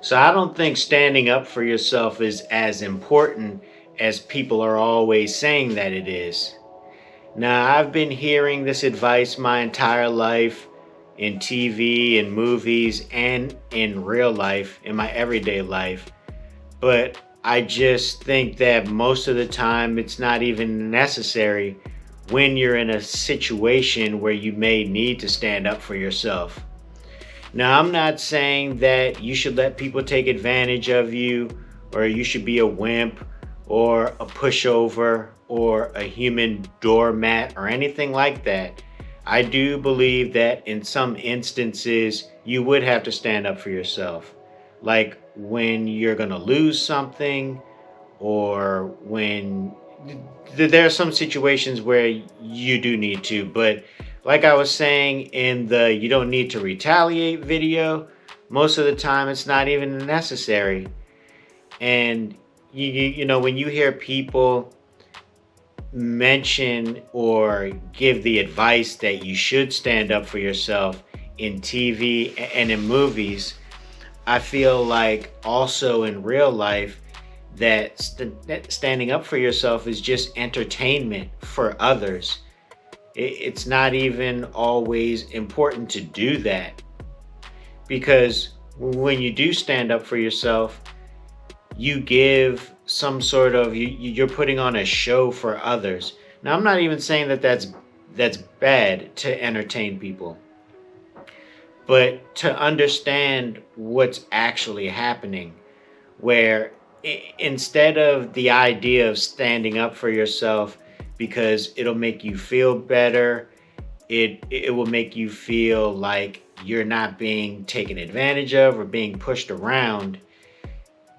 So I don't think standing up for yourself is as important as people are always saying that it is. Now, I've been hearing this advice my entire life in TV and movies and in real life, in my everyday life. But I just think that most of the time it's not even necessary when you're in a situation where you may need to stand up for yourself. Now, I'm not saying that you should let people take advantage of you, or you should be a wimp or a pushover or a human doormat or anything like that. I do believe that in some instances you would have to stand up for yourself. Like when you're going to lose something, or when there are some situations where you do need to. But like I was saying in the you don't need to retaliate video, most of the time it's not even necessary. And when you hear people mention or give the advice that you should stand up for yourself in TV and in movies, I feel like also in real life that standing up for yourself is just entertainment for others. It's not even always important to do that, because when you do stand up for yourself, you give some sort of you're putting on a show for others. Now, I'm not even saying that that's bad to entertain people, but to understand what's actually happening, where instead of the idea of standing up for yourself because it'll make you feel better, it will make you feel like you're not being taken advantage of or being pushed around.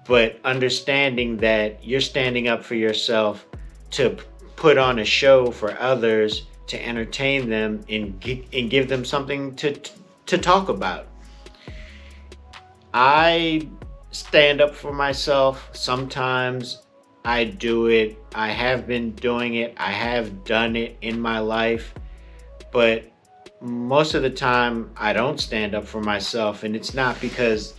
But understanding that you're standing up for yourself to put on a show for others, to entertain them and give them something to talk about. I stand up for myself. Sometimes I do it. I have been doing it. I have done it in my life. But most of the time, I don't stand up for myself. And it's not because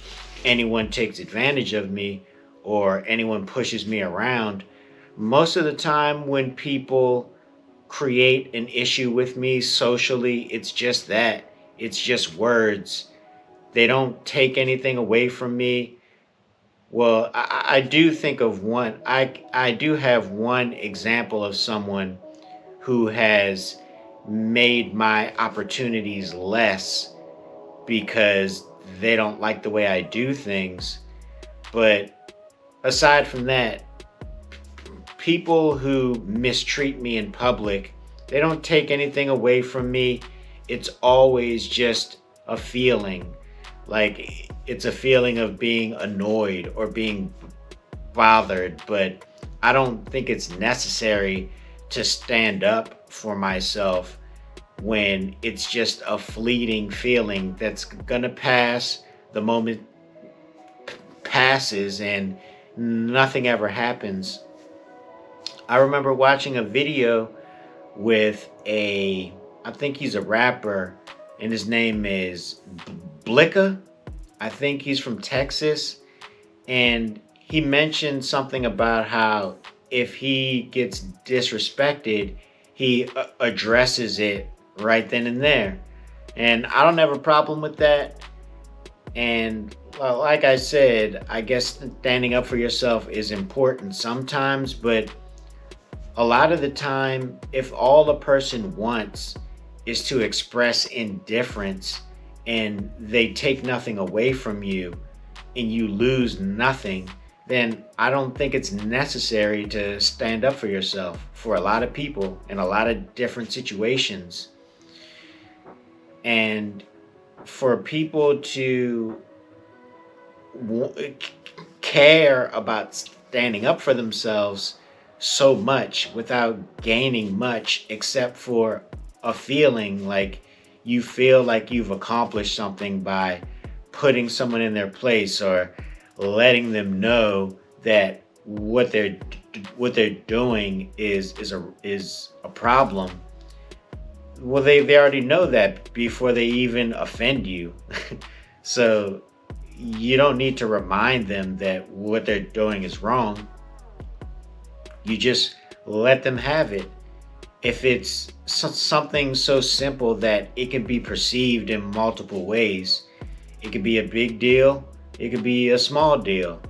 anyone takes advantage of me or anyone pushes me around. Most of the time, when people create an issue with me socially, it's just that. It's just words. They don't take anything away from me. Well, I do think of one. I do have one example of someone who has made my opportunities less because they don't like the way I do things. But aside from that, people who mistreat me in public, they don't take anything away from me. It's always just a feeling. Like it's a feeling of being annoyed or being bothered, but I don't think it's necessary to stand up for myself when it's just a fleeting feeling that's gonna pass. The moment passes and nothing ever happens. I remember watching a video with I think he's a rapper, and his name is Blicka. I think he's from Texas. And he mentioned something about how if he gets disrespected, he addresses it right then and there. And I don't have a problem with that. And well, like I said, I guess standing up for yourself is important sometimes, but a lot of the time, if all a person wants is to express indifference and they take nothing away from you and you lose nothing, then I don't think it's necessary to stand up for yourself for a lot of people in a lot of different situations. And for people to care about standing up for themselves so much without gaining much except for a feeling, like you feel like you've accomplished something by putting someone in their place or letting them know that what they're doing is a problem. Well, they already know that before they even offend you. So you don't need to remind them that what they're doing is wrong. You just let them have it. If it's something so simple that it can be perceived in multiple ways, it could be a big deal, it could be a small deal.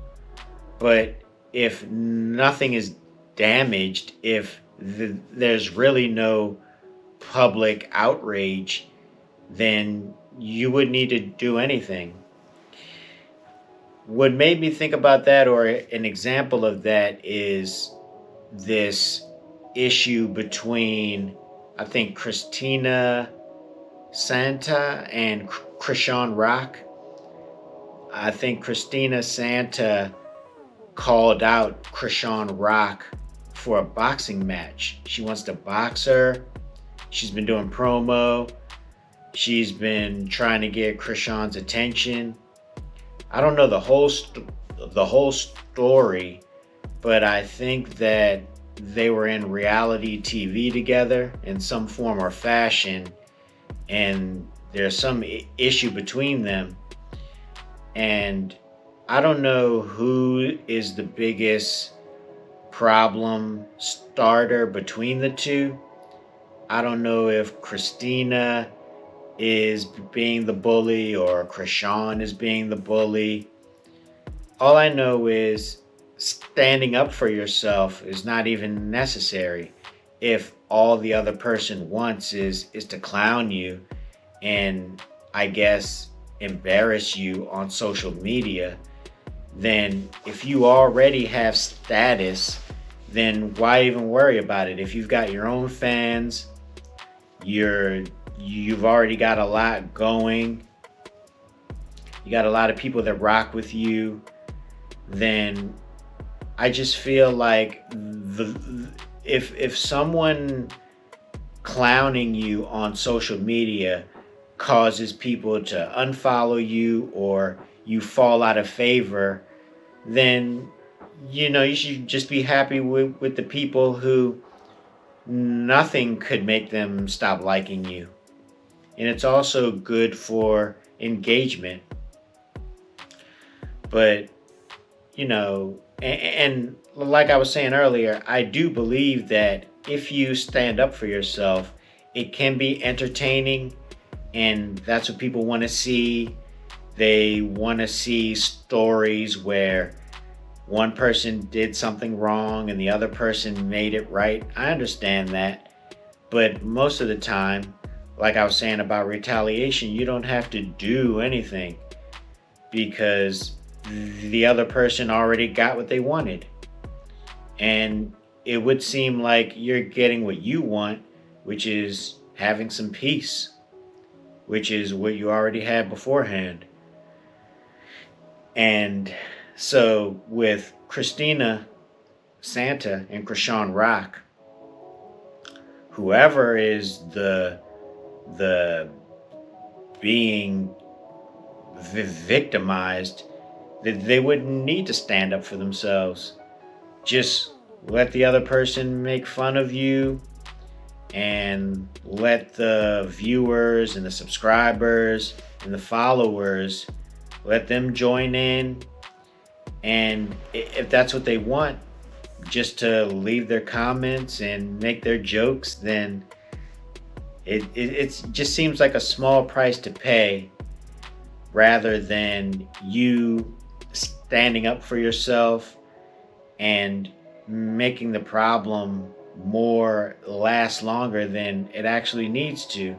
But if nothing is damaged, if there's really no public outrage, then you wouldn't need to do anything. What made me think about that, or an example of that, is this issue between, I think, Kristina Santa and Chrisean Rock. I think Kristina Santa called out Chrisean Rock for a boxing match. She wants to box her. She's been doing promo. She's been trying to get Chrisean's attention. I don't know the whole story, but I think that they were in reality TV together in some form or fashion, and there's some issue between them. And I don't know who is the biggest problem starter between the two. I don't know if Christina is being the bully or Chrisean is being the bully. All I know is standing up for yourself is not even necessary if all the other person wants is to clown you and, I guess, embarrass you on social media. Then if you already have status, then why even worry about it? If you've got your own fans, you've already got a lot going, you got a lot of people that rock with you, then I just feel like if someone clowning you on social media causes people to unfollow you or you fall out of favor, then you should just be happy with the people who nothing could make them stop liking you. And it's also good for engagement. But and like I was saying earlier, I do believe that if you stand up for yourself, it can be entertaining, and that's what people want to see. They want to see stories where one person did something wrong and the other person made it right. I understand that. But most of the time, like I was saying about retaliation, you don't have to do anything because the other person already got what they wanted. And it would seem like you're getting what you want, which is having some peace, which is what you already had beforehand. And so with Kristina Santa and Chrisean Rock, whoever is the being victimized, they wouldn't need to stand up for themselves. Just let the other person make fun of you and let the viewers and the subscribers and the followers, let them join in. And if that's what they want, just to leave their comments and make their jokes, then it just seems like a small price to pay rather than you standing up for yourself and making the problem last longer than it actually needs to.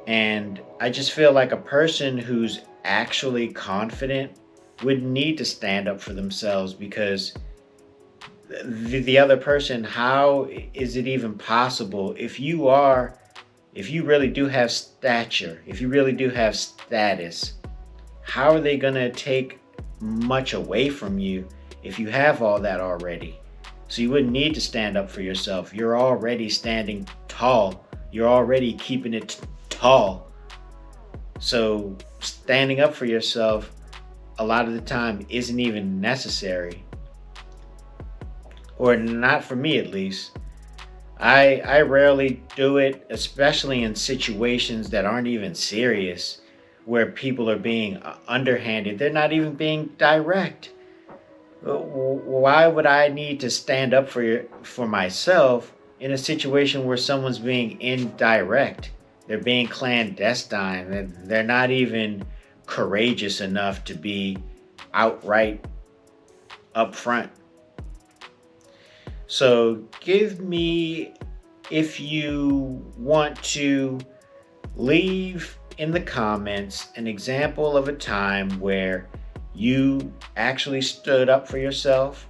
And I just feel like a person who's actually confident would need to stand up for themselves, because the other person, how is it even possible if you really do have stature, if you really do have status, how are they going to take much away from you if you have all that already? So you wouldn't need to stand up for yourself. You're already standing tall. You're already keeping it tall. So standing up for yourself a lot of the time isn't even necessary. Or not for me, at least. I rarely do it, especially in situations that aren't even serious, where people are being underhanded. They're not even being direct. Why would I need to stand up for myself in a situation where someone's being indirect? They're being clandestine. They're not even courageous enough to be outright upfront. So give me, if you want to, leave in the comments an example of a time where you actually stood up for yourself,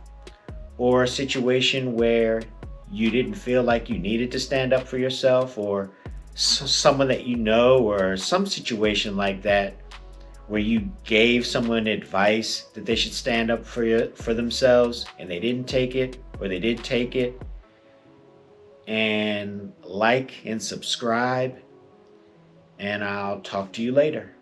or a situation where you didn't feel like you needed to stand up for yourself, or someone that you know, or some situation like that where you gave someone advice that they should stand up for themselves and they didn't take it, or they did take it. And like and subscribe, and I'll talk to you later.